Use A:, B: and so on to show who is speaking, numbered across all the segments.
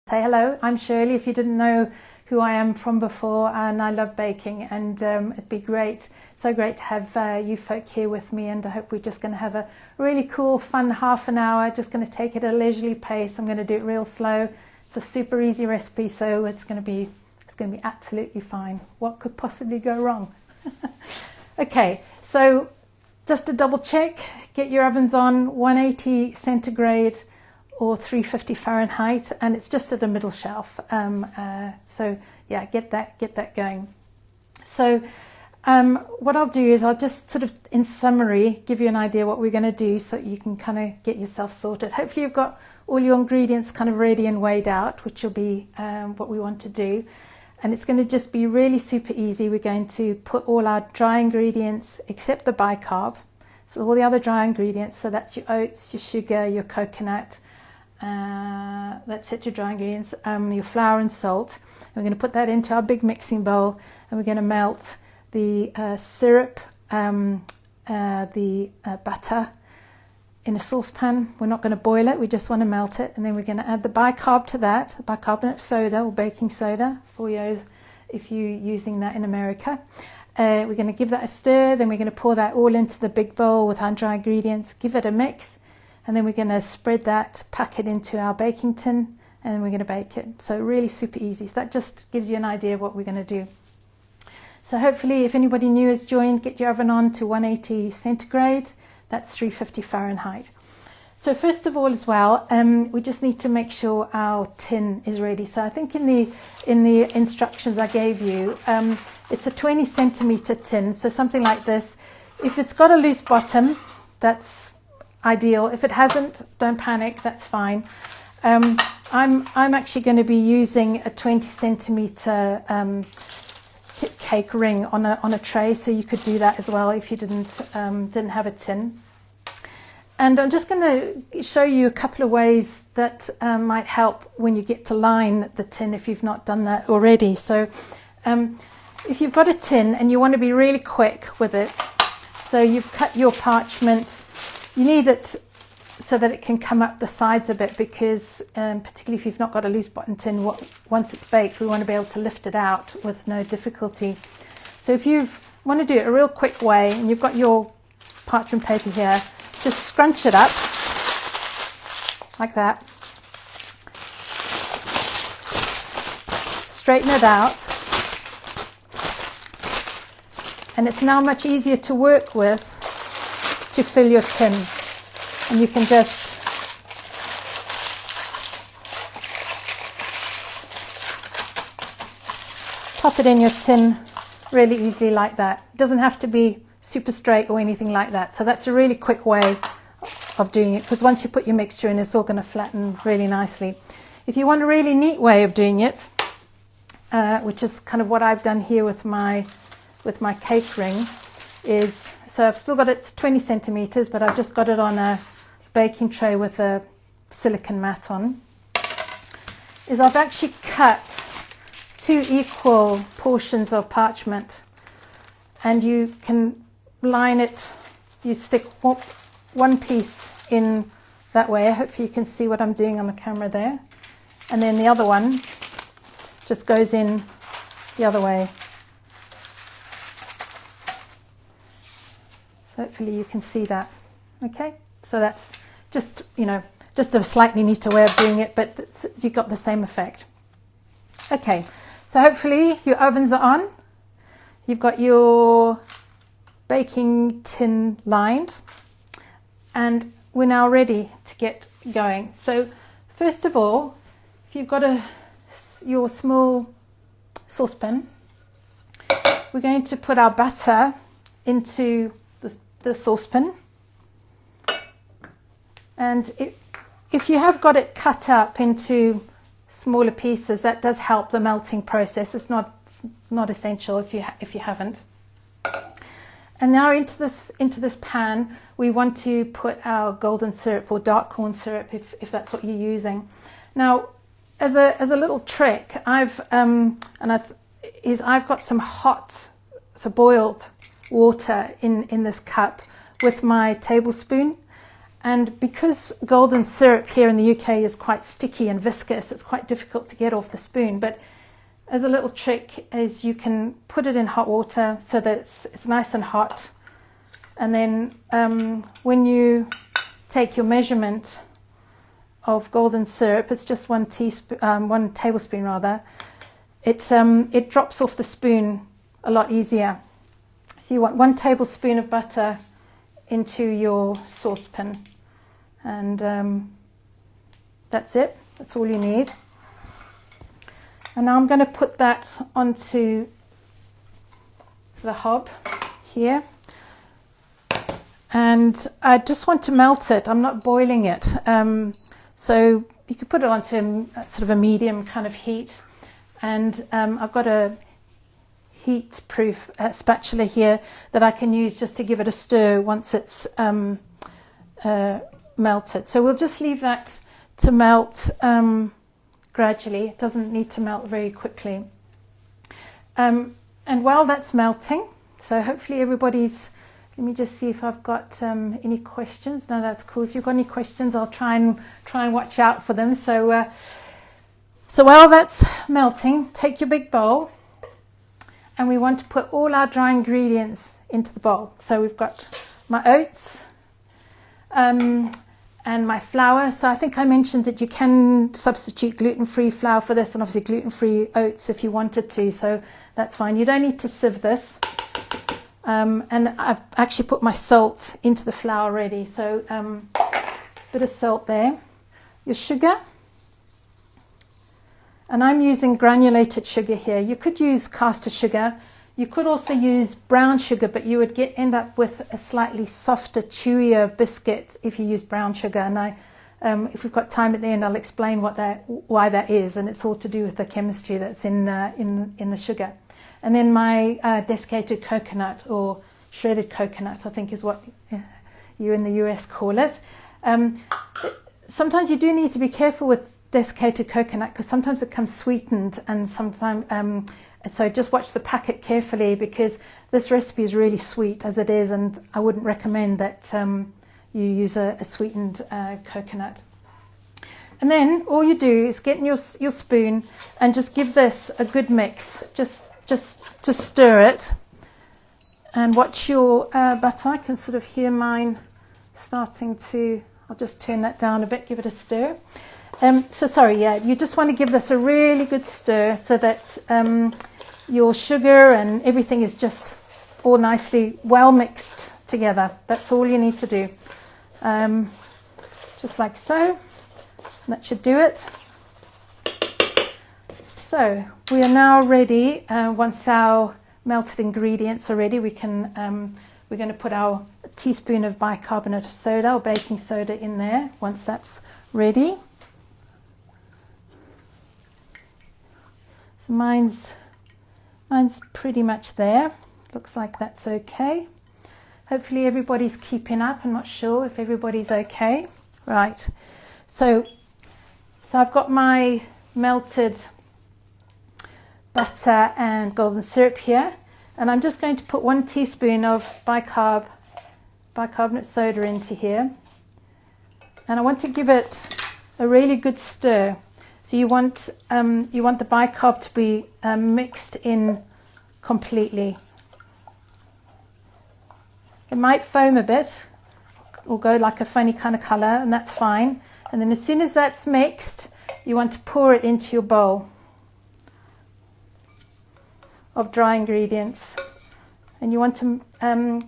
A: Say hello, I'm Shirley, if you didn't know who I am from before, and I love baking, and it'd be great, so great to have you folk here with me, and I hope we're just going to have a really cool, fun half an hour, just going to take it at a leisurely pace. I'm going to do it real slow. It's a super easy recipe, so it's going to be absolutely fine. What could possibly go wrong? Okay, so just to double check, get your ovens on 180 centigrade or 350 Fahrenheit, and it's just at the middle shelf. So yeah, get that going. So what I'll do is I'll just sort of, in summary, give you an idea what we're going to do so that you can kind of get yourself sorted. Hopefully you've got all your ingredients kind of ready and weighed out, which will be what we want to do. And it's going to just be really super easy. We're going to put all our dry ingredients, except the bicarb, so all the other dry ingredients, so that's your oats, your sugar, your coconut, that's it, your dry ingredients, your flour and salt. And we're going to put that into our big mixing bowl, and we're going to melt the syrup, the butter in a saucepan. We're not going to boil it, we just want to melt it, and then we're going to add the bicarb to that, bicarbonate soda or baking soda for you if you're using that in America. We're going to give that a stir, then we're going to pour that all into the big bowl with our dry ingredients, give it a mix, and then we're going to spread that, pack it into our baking tin, and then we're going to bake it. So really super easy. So that just gives you an idea of what we're going to do. So hopefully if anybody new has joined, get your oven on to 180 centigrade, that's 350 Fahrenheit. So first of all as well, we just need to make sure our tin is ready. So I think in the instructions I gave you, it's a 20 centimeter tin, so something like this. If it's got a loose bottom, that's ideal. If it hasn't, don't panic, that's fine. I'm actually going to be using a 20 centimeter cake ring on a tray, so you could do that as well if you didn't have a tin. And I'm just going to show you a couple of ways that might help when you get to line the tin if you've not done that already. So if you've got a tin and you want to be really quick with it, so you've cut your parchment, you need it so that it can come up the sides a bit, because particularly if you've not got a loose bottom tin, once it's baked, we want to be able to lift it out with no difficulty. So if you want to do it a real quick way, and you've got your parchment paper here, just scrunch it up like that, straighten it out, and it's now much easier to work with to fill your tin. And you can just pop it in your tin really easily like that. It doesn't have to be super straight or anything like that. So that's a really quick way of doing it, because once you put your mixture in, it's all going to flatten really nicely. If you want a really neat way of doing it, which is kind of what I've done here with my cake ring, is, so I've still got it 20 centimeters, but I've just got it on a baking tray with a silicone mat on, is I've actually cut 2 equal portions of parchment, and you can line it, you stick one piece in that way. Hopefully you can see what I'm doing on the camera there, and then the other one just goes in the other way. So hopefully you can see that. Okay, so that's just, just a slightly neater way of doing it, but you got the same effect. Okay, so hopefully your ovens are on. You've got your baking tin lined, and we're now ready to get going. So first of all, if you've got your small saucepan, we're going to put our butter into the saucepan. And if you have got it cut up into smaller pieces, that does help the melting process. It's not essential if you haven't. And now into this pan, we want to put our golden syrup or dark corn syrup, if that's what you're using. Now, as a little trick, I've got some hot, so boiled water in this cup with my tablespoon. And because golden syrup here in the UK is quite sticky and viscous, it's quite difficult to get off the spoon. But as a little trick is you can put it in hot water so that it's nice and hot. And then when you take your measurement of golden syrup, it's just 1 tablespoon rather, it drops off the spoon a lot easier. So you want 1 tablespoon of butter into your saucepan, and that's it. That's all you need. And now I'm going to put that onto the hob here, and I just want to melt it. I'm not boiling it, so you could put it onto sort of a medium kind of heat. And I've got a heat-proof spatula here that I can use just to give it a stir once it's melted. So we'll just leave that to melt gradually. It doesn't need to melt very quickly. And while that's melting, so hopefully everybody's, let me just see if I've got any questions. No, that's cool. If you've got any questions, I'll try and watch out for them. So while that's melting, take your big bowl, and we want to put all our dry ingredients into the bowl. So we've got my oats and my flour. So I think I mentioned that you can substitute gluten-free flour for this, and obviously gluten-free oats if you wanted to, so that's fine. You don't need to sieve this. And I've actually put my salt into the flour already, so a bit of salt there. Your sugar. And I'm using granulated sugar here. You could use caster sugar. You could also use brown sugar, but you would end up with a slightly softer, chewier biscuit if you use brown sugar. And if we've got time at the end, I'll explain why that is. And it's all to do with the chemistry that's in the sugar. And then my desiccated coconut, or shredded coconut, I think is what you in the US call it. Sometimes you do need to be careful with desiccated coconut, because sometimes it comes sweetened, and sometimes so just watch the packet carefully, because this recipe is really sweet as it is, and I wouldn't recommend that you use a sweetened coconut. And then all you do is get in your spoon and just give this a good mix, just to stir it, and watch your butter. I can sort of hear mine starting to, I'll just turn that down a bit, give it a stir. You just want to give this a really good stir so that your sugar and everything is just all nicely well mixed together. That's all you need to do. Just like so. That should do it. So we are now ready. Once our melted ingredients are ready, we're going to put our teaspoon of bicarbonate of soda or baking soda in there once that's ready. So mine's pretty much there. Looks like that's okay. Hopefully everybody's keeping up. I'm not sure if everybody's okay. Right. So I've got my melted butter and golden syrup here, and I'm just going to put 1 teaspoon of bicarbonate soda into here, and I want to give it a really good stir. So you want the bicarb to be mixed in completely. It might foam a bit or go like a funny kind of color, and that's fine. And then as soon as that's mixed, you want to pour it into your bowl of dry ingredients, and you want to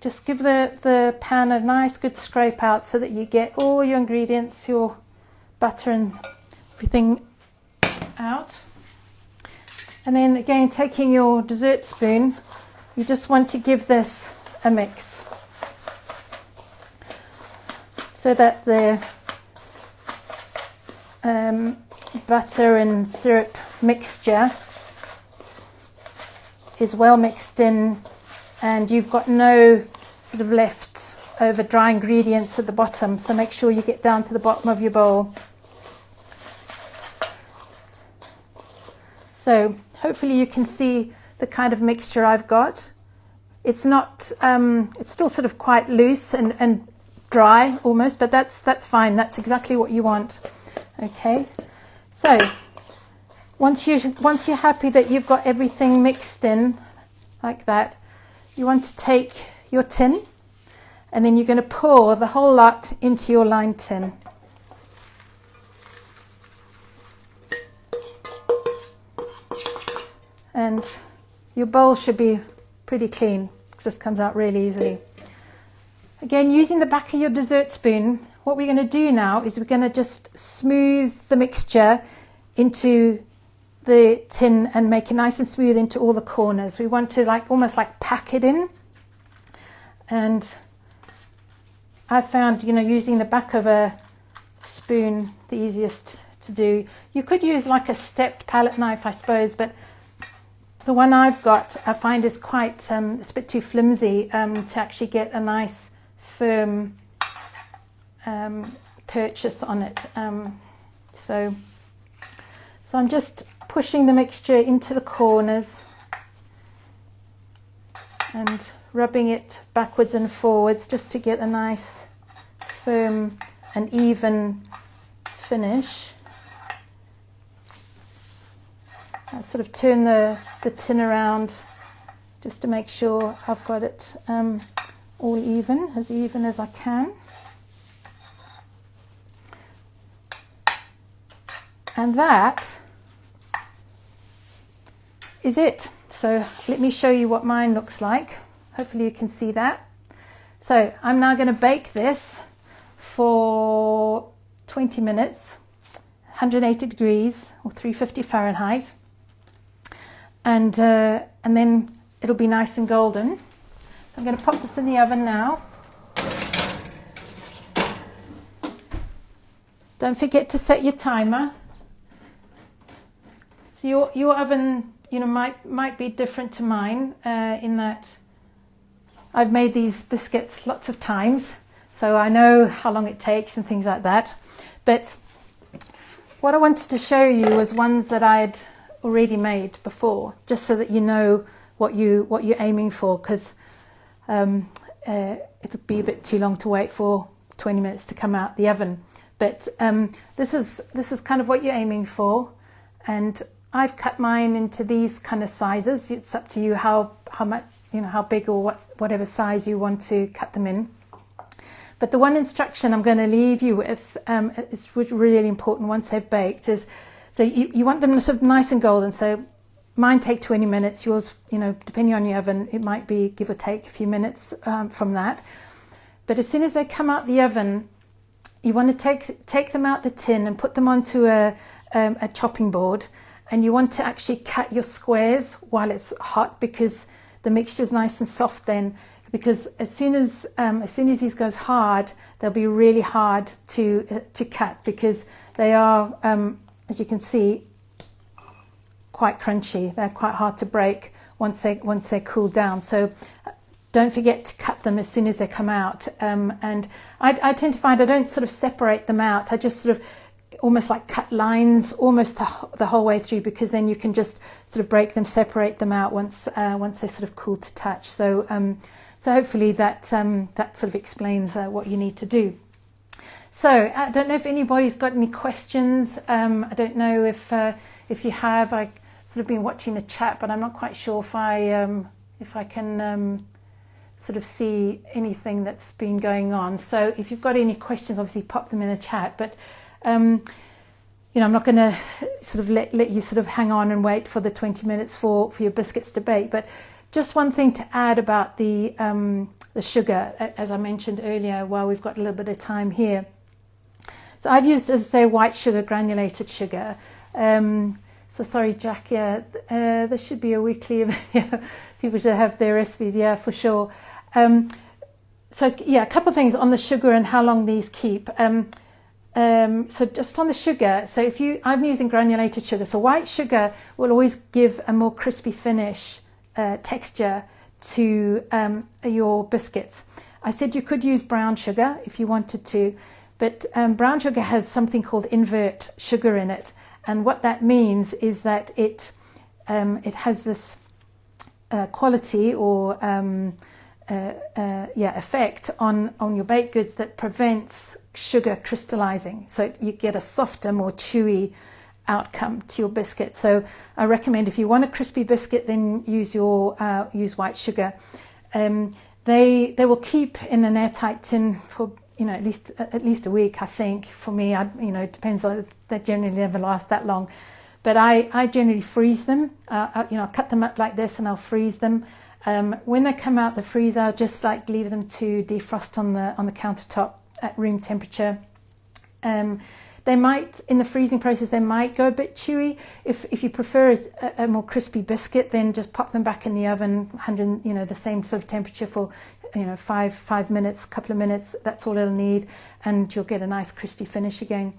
A: just give the pan a nice good scrape out so that you get all your ingredients, your butter and everything out. And then again, taking your dessert spoon, you just want to give this a mix so that the butter and syrup mixture is well mixed in, and you've got no sort of left over dry ingredients at the bottom. So make sure you get down to the bottom of your bowl. So hopefully you can see the kind of mixture I've got. It's not, it's still sort of quite loose and dry almost, but that's fine. That's exactly what you want. Okay, so once you're happy that you've got everything mixed in like that, you want to take your tin, and then you're going to pour the whole lot into your lined tin. And your bowl should be pretty clean, because this comes out really easily. Again, using the back of your dessert spoon, what we're going to do now is we're going to just smooth the mixture into the tin and make it nice and smooth into all the corners. We want to almost like pack it in. And I found, using the back of a spoon the easiest to do. You could use like a stepped palette knife, I suppose, but the one I've got I find is quite, it's a bit too flimsy to actually get a nice firm purchase on it. So I'm just pushing the mixture into the corners and rubbing it backwards and forwards just to get a nice firm and even finish. I sort of turn the tin around just to make sure I've got it all even as I can. And that is it. So let me show you what mine looks like. Hopefully you can see that. So I'm now going to bake this for 20 minutes, 180 degrees or 350 Fahrenheit. And then it'll be nice and golden. I'm going to pop this in the oven now. Don't forget to set your timer. So your oven, might be different to mine in that I've made these biscuits lots of times, so I know how long it takes and things like that. But what I wanted to show you was ones that I'd already made before, just so that you know what you're aiming for, because it'll be a bit too long to wait for 20 minutes to come out the oven. But this is kind of what you're aiming for, and I've cut mine into these kind of sizes. It's up to you how much, how big or whatever size you want to cut them in. But the one instruction I'm going to leave you with is really important once they've baked is, so you want them sort of nice and golden. So mine take 20 minutes. Yours, depending on your oven, it might be give or take a few minutes from that. But as soon as they come out the oven, you want to take them out the tin and put them onto a chopping board. And you want to actually cut your squares while it's hot, because the mixture is nice and soft then. Because as soon as these goes hard, they'll be really hard to cut, because they are, as you can see, quite crunchy. They're quite hard to break once they're cooled down. So don't forget to cut them as soon as they come out. And I tend to find I don't sort of separate them out. I just sort of almost like cut lines almost the whole way through, because then you can just sort of break them, separate them out once they're sort of cool to touch. So hopefully that sort of explains what you need to do. So I don't know if anybody's got any questions. I don't know if you have. I sort of been watching the chat, but I'm not quite sure if I can sort of see anything that's been going on. So if you've got any questions, obviously pop them in the chat. But I'm not going to sort of let you sort of hang on and wait for the 20 minutes for your biscuits to bake. But just one thing to add about the sugar, as I mentioned earlier, while we've got a little bit of time here. So I've used, as I say, white sugar, granulated sugar. So sorry, Jack, yeah, there should be a weekly, people should have their recipes, yeah, for sure. So yeah, a couple of things on the sugar and how long these keep. So just on the sugar, so I'm using granulated sugar, so white sugar will always give a more crispy finish texture to your biscuits. I said you could use brown sugar if you wanted to, but brown sugar has something called invert sugar in it, and what that means is that it has this quality or effect on your baked goods that prevents sugar crystallizing. So you get a softer, more chewy outcome to your biscuit. So I recommend, if you want a crispy biscuit, then use white sugar. They will keep in an airtight tin for at least a week, I think. For me, it depends on, they generally never last that long, but I generally freeze them. I'll cut them up like this and I'll freeze them. When they come out the freezer, I'll just leave them to defrost on the countertop at room temperature. They might, in the freezing process, they might go a bit chewy. If you prefer a more crispy biscuit, then just pop them back in the oven, the same sort of temperature for 5 minutes, a couple of minutes. That's all it'll need, and you'll get a nice crispy finish again.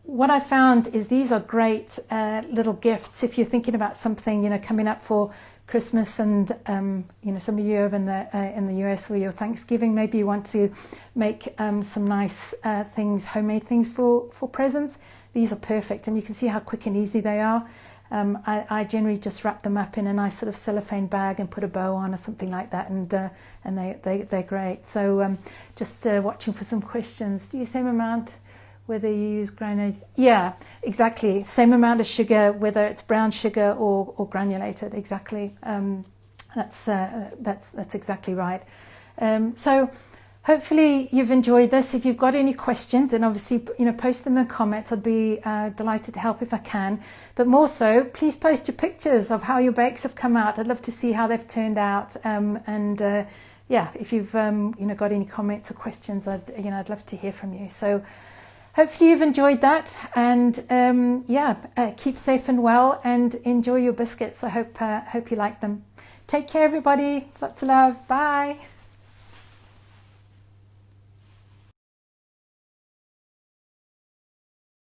A: What I found is these are great little gifts if you're thinking about something coming up for Christmas, and some of you over in the US or your Thanksgiving, maybe you want to make some nice homemade things for presents. These are perfect, and you can see how quick and easy they are. I generally just wrap them up in a nice sort of cellophane bag and put a bow on or something like that, and they're great. So just watching for some questions. Do you same amount whether you use granulated? Yeah, exactly. Same amount of sugar, whether it's brown sugar or granulated. Exactly. That's exactly right. So hopefully you've enjoyed this. If you've got any questions, then obviously post them in the comments. I'd be delighted to help if I can. But more so, please post your pictures of how your bakes have come out. I'd love to see how they've turned out. If you've got any comments or questions, I'd love to hear from you. So hopefully you've enjoyed that, and keep safe and well, and enjoy your biscuits. I hope you like them. Take care, everybody. Lots of love. Bye.